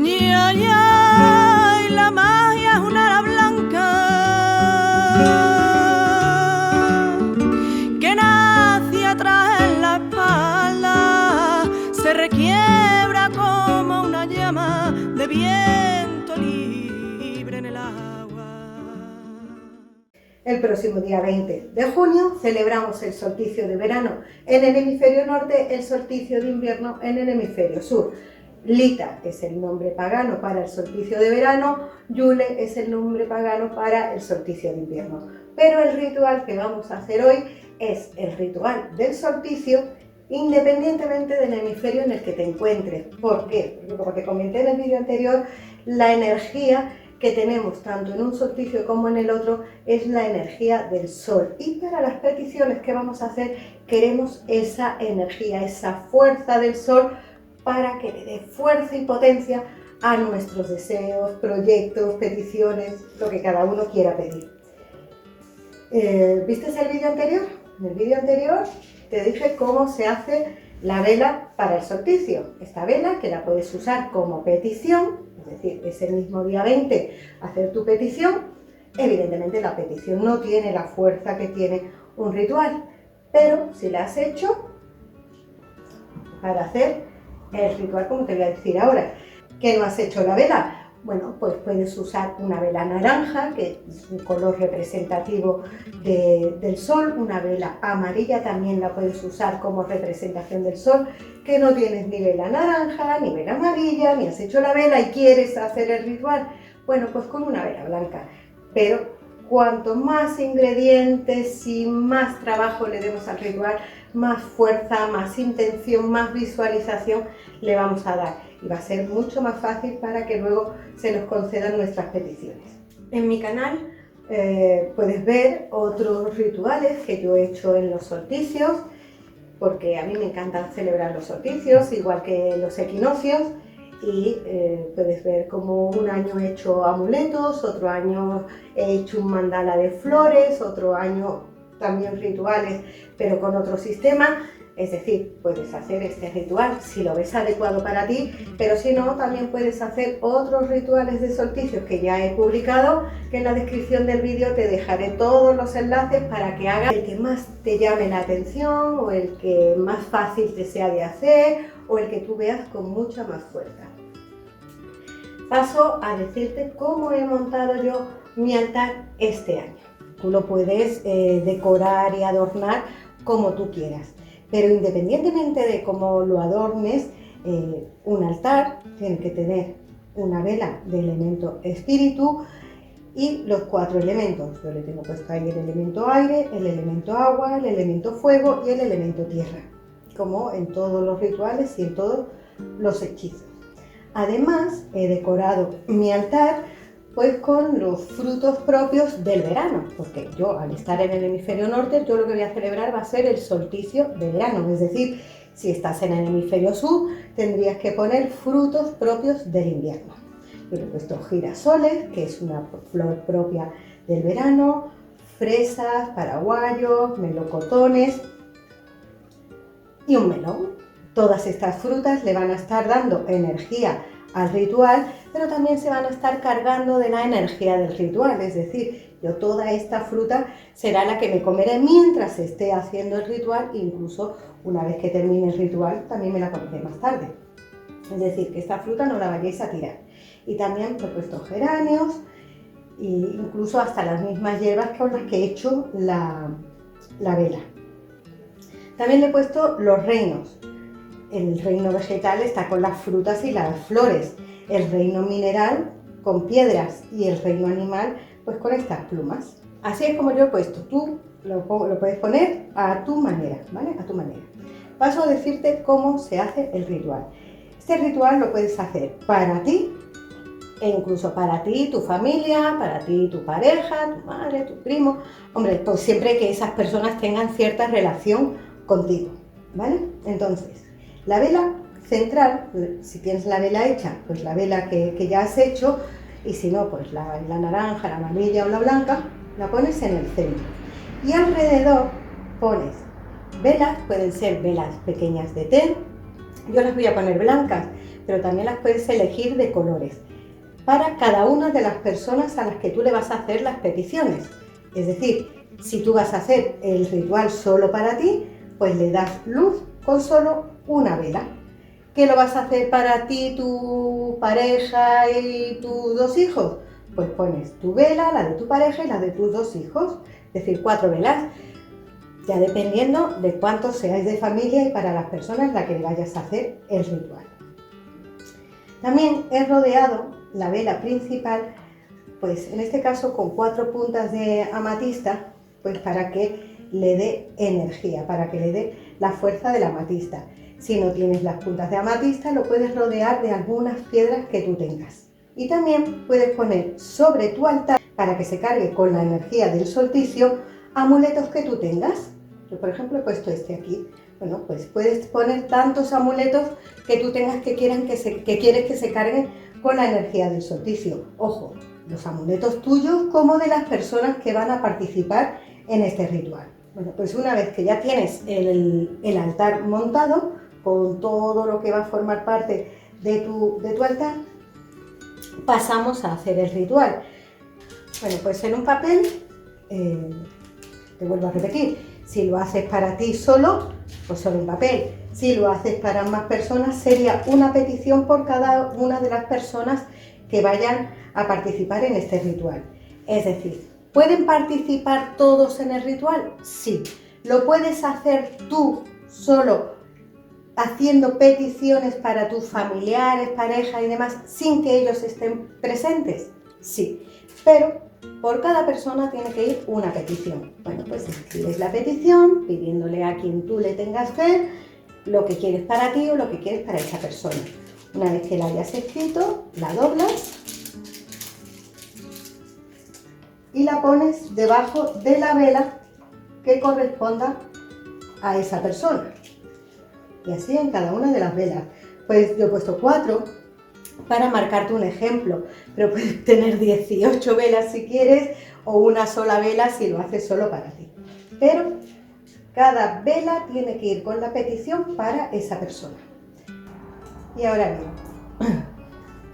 Ya, ya, y la magia es una ala blanca que nace atrás en la espalda, se requiebra como una llama de viento libre en el agua. El próximo día 20 de junio celebramos el solsticio de verano en el hemisferio norte, el solsticio de invierno en el hemisferio sur. Lita es el nombre pagano para el solsticio de verano, Yule es el nombre pagano para el solsticio de invierno. Pero el ritual que vamos a hacer hoy es el ritual del solsticio independientemente del hemisferio en el que te encuentres. ¿Por qué? Porque como te comenté en el vídeo anterior, la energía que tenemos tanto en un solsticio como en el otro es la energía del sol, y para las peticiones que vamos a hacer queremos esa energía, esa fuerza del sol para que le dé fuerza y potencia a nuestros deseos, proyectos, peticiones, lo que cada uno quiera pedir. ¿Viste el vídeo anterior? En el vídeo anterior te dije cómo se hace la vela para el solsticio. Esta vela que la puedes usar como petición, es decir, ese mismo día 20 hacer tu petición. Evidentemente la petición no tiene la fuerza que tiene un ritual, pero si la has hecho para hacer el ritual, como te voy a decir ahora, ¿que no has hecho la vela? Bueno, pues puedes usar una vela naranja, que es un color representativo del sol. Una vela amarilla también la puedes usar como representación del sol. Que no tienes ni vela naranja, ni vela amarilla, ni has hecho la vela y quieres hacer el ritual. Bueno, pues con una vela blanca. Pero cuanto más ingredientes y más trabajo le demos al ritual, más fuerza, más intención, más visualización le vamos a dar. Y va a ser mucho más fácil para que luego se nos concedan nuestras peticiones. En mi canal puedes ver otros rituales que yo he hecho en los solsticios, porque a mí me encanta celebrar los solsticios, igual que los equinoccios. Y puedes ver como un año he hecho amuletos, otro año he hecho un mandala de flores, otro año también rituales, pero con otro sistema. Es decir, puedes hacer este ritual si lo ves adecuado para ti, pero si no, también puedes hacer otros rituales de solsticios que ya he publicado, que en la descripción del vídeo te dejaré todos los enlaces para que hagas el que más te llame la atención, o el que más fácil te sea de hacer, o el que tú veas con mucha más fuerza. Paso a decirte cómo he montado yo mi altar este año. Tú lo puedes decorar y adornar como tú quieras, pero independientemente de cómo lo adornes, un altar tiene que tener una vela de elemento espíritu y los 4 elementos. Yo le tengo puesto ahí el elemento aire, el elemento agua, el elemento fuego y el elemento tierra, como en todos los rituales y en todos los hechizos. Además, he decorado mi altar pues con los frutos propios del verano, porque yo, al estar en el hemisferio norte, yo lo que voy a celebrar va a ser el solsticio de verano. Es decir, si estás en el hemisferio sur, tendrías que poner frutos propios del invierno. Yo le he puesto girasoles, que es una flor propia del verano, fresas, paraguayos, melocotones y un melón. Todas estas frutas le van a estar dando energía al ritual, pero también se van a estar cargando de la energía del ritual. Es decir, yo toda esta fruta será la que me comeré mientras esté haciendo el ritual, incluso una vez que termine el ritual también me la comeré más tarde. Es decir, que esta fruta no la vayáis a tirar. Y también he puesto geranios e incluso hasta las mismas hierbas con las que he hecho la vela. También le he puesto los reinos. El reino vegetal está con las frutas y las flores, el reino mineral con piedras y el reino animal pues con estas plumas. Así es como yo he puesto. Tú lo puedes poner a tu manera, ¿vale? A tu manera. Paso a decirte cómo se hace el ritual. Este ritual lo puedes hacer para ti, e incluso para ti, tu familia, para ti, tu pareja, tu madre, tu primo. Hombre, pues siempre que esas personas tengan cierta relación contigo, ¿vale? Entonces, la vela central, si tienes la vela hecha, pues la vela que ya has hecho, y si no, pues la naranja, la amarilla o la blanca, la pones en el centro. Y alrededor pones velas, pueden ser velas pequeñas de té. Yo las voy a poner blancas pero también las puedes elegir de colores para cada una de las personas a las que tú le vas a hacer las peticiones. Es decir, si tú vas a hacer el ritual solo para ti, pues le das luz con solo una vela. ¿Qué lo vas a hacer para ti, tu pareja y tus 2 hijos? Pues pones tu vela, la de tu pareja y la de tus 2 hijos, es decir, 4 velas, ya dependiendo de cuántos seáis de familia y para las personas a las que le vayas a hacer el ritual. También he rodeado la vela principal, pues en este caso con 4 puntas de amatista, pues para que le dé energía, para que le dé la fuerza de la amatista. Si no tienes las puntas de amatista, lo puedes rodear de algunas piedras que tú tengas. Y también puedes poner sobre tu altar, para que se cargue con la energía del solsticio, amuletos que tú tengas. Yo, por ejemplo, he puesto este aquí. Bueno, pues puedes poner tantos amuletos que tú tengas que quieres que se carguen con la energía del solsticio. Ojo, los amuletos tuyos como de las personas que van a participar en este ritual. Bueno, pues una vez que ya tienes el altar montado, con todo lo que va a formar parte de tu altar, pasamos a hacer el ritual. Bueno, pues en un papel, te vuelvo a repetir, si lo haces para ti solo, pues solo un papel. Si lo haces para más personas, sería una petición por cada una de las personas que vayan a participar en este ritual. Es decir, ¿pueden participar todos en el ritual? Sí. ¿Lo puedes hacer tú solo, haciendo peticiones para tus familiares, pareja y demás, sin que ellos estén presentes? Sí. Pero por cada persona tiene que ir una petición. Bueno, pues escribes la petición pidiéndole a quien tú le tengas fe lo que quieres para ti o lo que quieres para esa persona. Una vez que la hayas escrito, la doblas y la pones debajo de la vela que corresponda a esa persona. Y así en cada una de las velas. Pues yo he puesto 4 para marcarte un ejemplo, pero puedes tener 18 velas si quieres o una sola vela si lo haces solo para ti. Pero cada vela tiene que ir con la petición para esa persona. Y ahora bien,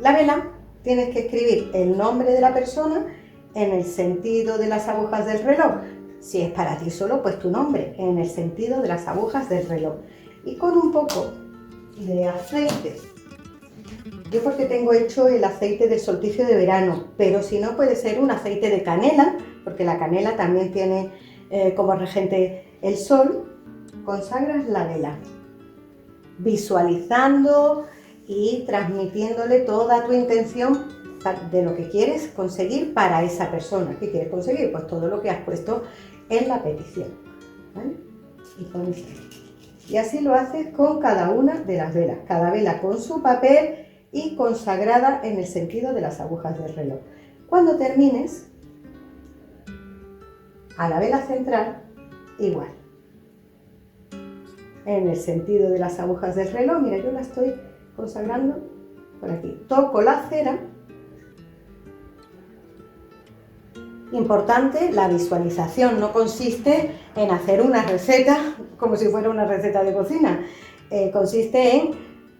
la vela tienes que escribir el nombre de la persona en el sentido de las agujas del reloj. Si es para ti solo, pues tu nombre en el sentido de las agujas del reloj. Y con un poco de aceite. Yo porque tengo hecho el aceite del solsticio de verano, pero si no puede ser un aceite de canela, porque la canela también tiene como regente el sol. Consagras la vela, visualizando y transmitiéndole toda tu intención de lo que quieres conseguir para esa persona. ¿Qué quieres conseguir? Pues todo lo que has puesto en la petición, ¿vale? Y así lo haces con cada una de las velas, cada vela con su papel y consagrada en el sentido de las agujas del reloj. Cuando termines, a la vela central, igual. En el sentido de las agujas del reloj, mira, yo la estoy consagrando por aquí. Toco la cera. Importante, la visualización no consiste en hacer una receta como si fuera una receta de cocina. Consiste en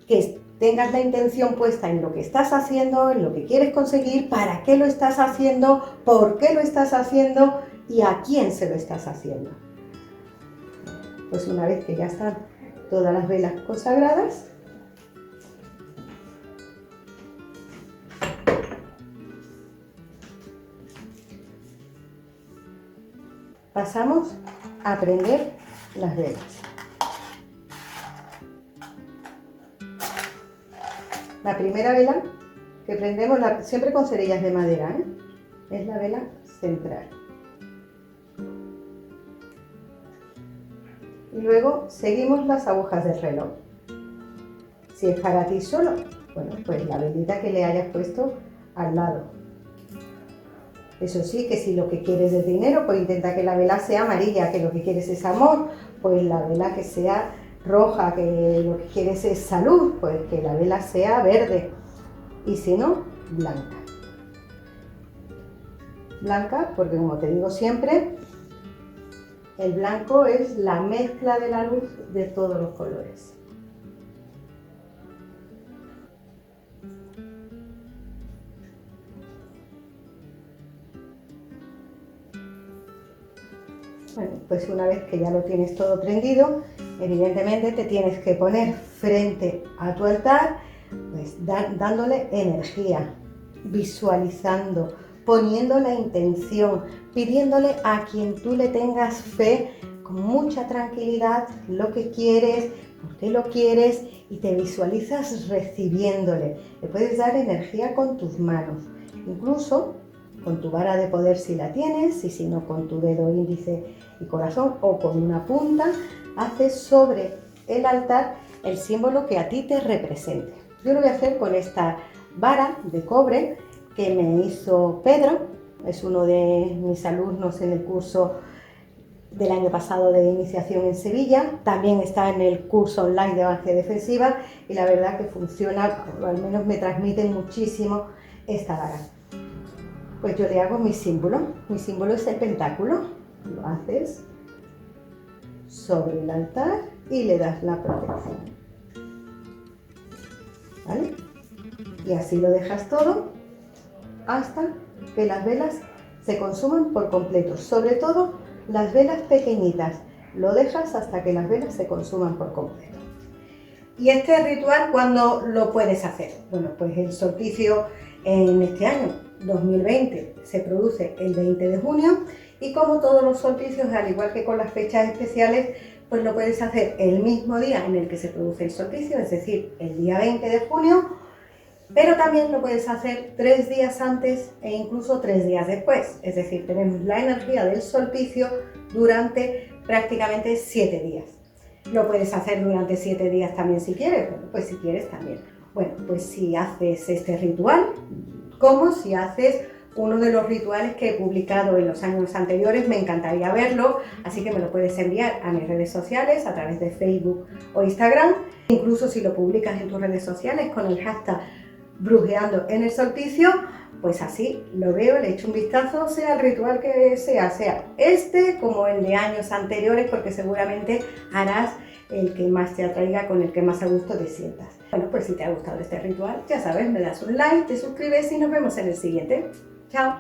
que tengas la intención puesta en lo que estás haciendo, en lo que quieres conseguir, para qué lo estás haciendo, por qué lo estás haciendo y a quién se lo estás haciendo. Pues una vez que ya están todas las velas consagradas, pasamos a prender las velas. La primera vela que prendemos, siempre con cerillas de madera, es la vela central. Y luego seguimos las agujas del reloj. Si es para ti solo, bueno, pues la velita que le hayas puesto al lado. Eso sí, que si lo que quieres es dinero, pues intenta que la vela sea amarilla, que lo que quieres es amor, pues la vela que sea roja, que lo que quieres es salud, pues que la vela sea verde. Y si no, blanca. Blanca, porque como te digo siempre, el blanco es la mezcla de la luz de todos los colores. Bueno, pues una vez que ya lo tienes todo prendido, evidentemente te tienes que poner frente a tu altar, pues dándole energía, visualizando, poniendo la intención, pidiéndole a quien tú le tengas fe con mucha tranquilidad lo que quieres, por qué lo quieres, y te visualizas recibiéndole. Le puedes dar energía con tus manos, incluso con tu vara de poder si la tienes, y si no, con tu dedo índice y corazón, o con una punta, haces sobre el altar el símbolo que a ti te represente. Yo lo voy a hacer con esta vara de cobre que me hizo Pedro, es uno de mis alumnos en el curso del año pasado de iniciación en Sevilla, también está en el curso online de magia defensiva, y la verdad que funciona, o al menos me transmite muchísimo esta vara. Pues yo le hago mi símbolo es el pentáculo, lo haces sobre el altar y le das la protección, ¿vale? Y así lo dejas todo hasta que las velas se consuman por completo, sobre todo las velas pequeñitas, lo dejas hasta que las velas se consuman por completo. ¿Y este ritual cuándo lo puedes hacer? Bueno, pues el solsticio en este año 2020 se produce el 20 de junio y como todos los solsticios, al igual que con las fechas especiales, pues lo puedes hacer el mismo día en el que se produce el solsticio, es decir, el día 20 de junio, pero también lo puedes hacer 3 días antes e incluso 3 días después, es decir, tenemos la energía del solsticio durante prácticamente 7 días. Lo puedes hacer durante 7 días también si quieres, bueno, pues si quieres también. Bueno, pues si haces este ritual, como si haces uno de los rituales que he publicado en los años anteriores, me encantaría verlo, así que me lo puedes enviar a mis redes sociales a través de Facebook o Instagram, incluso si lo publicas en tus redes sociales con el hashtag brujeando en el solsticio, pues así lo veo, le echo un vistazo, sea el ritual que sea este como el de años anteriores, porque seguramente harás el que más te atraiga, con el que más a gusto te sientas. Bueno, pues si te ha gustado este ritual, ya sabes, me das un like, te suscribes y nos vemos en el siguiente. ¡Chao!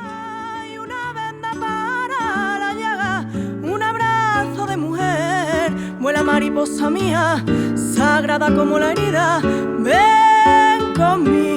Hay una venda para la llaga, un abrazo de mujer, vuela mariposa mía, sagrada como la herida, ven conmigo.